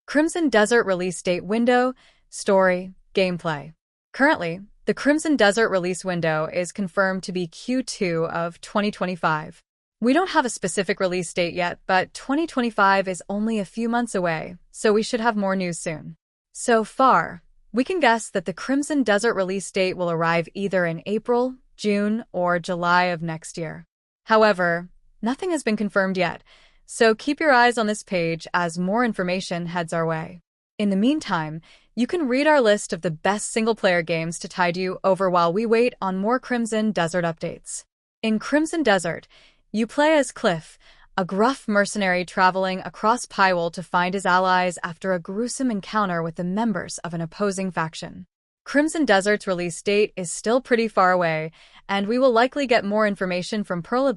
Crimson Desert release date window, story, gameplay. Currently, the Crimson Desert release window is confirmed to be Q2 of 2025. We don't have a specific release date yet, but 2025 is only a few months away, so we should have more news soon. So far, we can guess that the Crimson Desert release date will arrive either in April, June, or July of next year. However, nothing has been confirmed yet, so keep your eyes on this page as more information heads our way. In the meantime, you can read our list of the best single-player games to tide you over while we wait on more Crimson Desert updates. In Crimson Desert, you play as Kliff, a gruff mercenary traveling across Pywel to find his allies after a gruesome encounter with the members of an opposing faction. Crimson Desert's release date is still pretty far away, and we will likely get more information from Pyrrl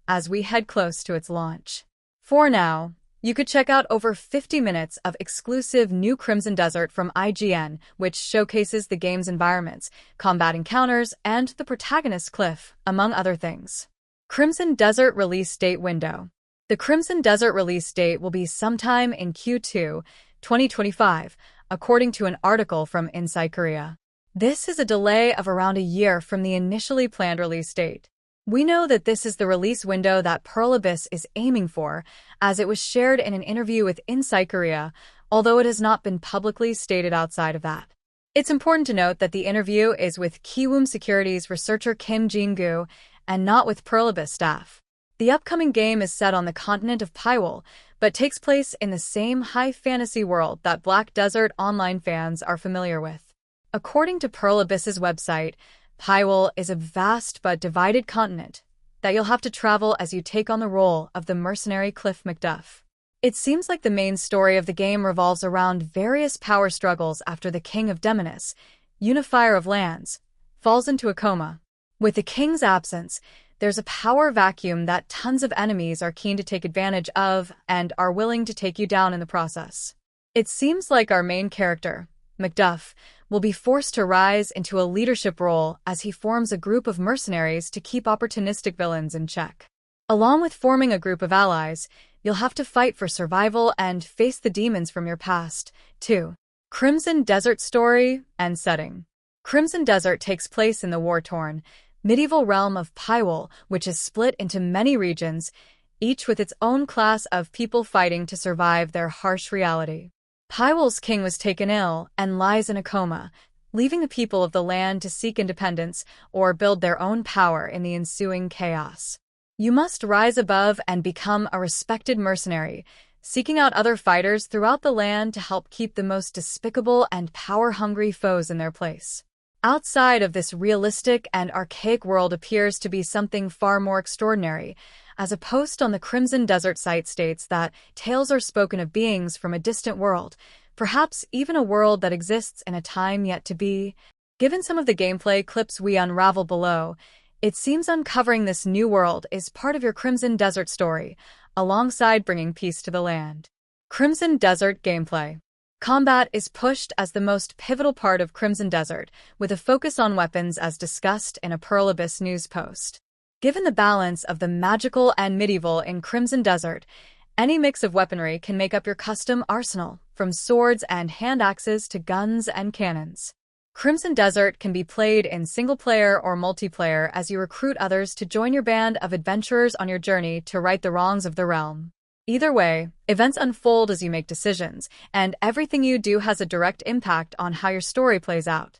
as we head close to its launch. For now, you could check out over 50 minutes of exclusive new Crimson Desert from IGN, which showcases the game's environments, combat encounters, and the protagonist Kliff, among other things. Crimson Desert release date window. The Crimson Desert release date will be sometime in Q2 2025, according to an article from Inside Korea. This is a delay of around a year from the initially planned release date. We know that this is the release window that Pyrrl is aiming for, as it was shared in an interview with Inside Korea, although it has not been publicly stated outside of that. It's important to note that the interview is with Kiwoom Securities researcher Kim Jin-gu and not with Pyrrl staff. The upcoming game is set on the continent of Pywel, but takes place in the same high fantasy world that Black Desert Online fans are familiar with. According to Pyrrl website, Pywel is a vast but divided continent that you'll have to travel as you take on the role of the mercenary Kliff McDuff. It seems like the main story of the game revolves around various power struggles after the King of Demonis, unifier of lands, falls into a coma. With the king's absence, there's a power vacuum that tons of enemies are keen to take advantage of and are willing to take you down in the process. It seems like our main character, McDuff, will be forced to rise into a leadership role as he forms a group of mercenaries to keep opportunistic villains in check. Along with forming a group of allies, you'll have to fight for survival and face the demons from your past, too. Crimson Desert story and setting. Crimson Desert takes place in the war-torn, medieval realm of Pywel, which is split into many regions, each with its own class of people fighting to survive their harsh reality. Pywel's king was taken ill and lies in a coma, leaving the people of the land to seek independence or build their own power in the ensuing chaos. You must rise above and become a respected mercenary, seeking out other fighters throughout the land to help keep the most despicable and power-hungry foes in their place. Outside of this realistic and archaic world appears to be something far more extraordinary, as a post on the Crimson Desert site states that tales are spoken of beings from a distant world, perhaps even a world that exists in a time yet to be. Given some of the gameplay clips we unravel below, it seems uncovering this new world is part of your Crimson Desert story, alongside bringing peace to the land. Crimson Desert gameplay. Combat is pushed as the most pivotal part of Crimson Desert, with a focus on weapons as discussed in a Pyrrl news post. Given the balance of the magical and medieval in Crimson Desert, any mix of weaponry can make up your custom arsenal, from swords and hand axes to guns and cannons. Crimson Desert can be played in single-player or multiplayer as you recruit others to join your band of adventurers on your journey to right the wrongs of the realm. Either way, events unfold as you make decisions, and everything you do has a direct impact on how your story plays out.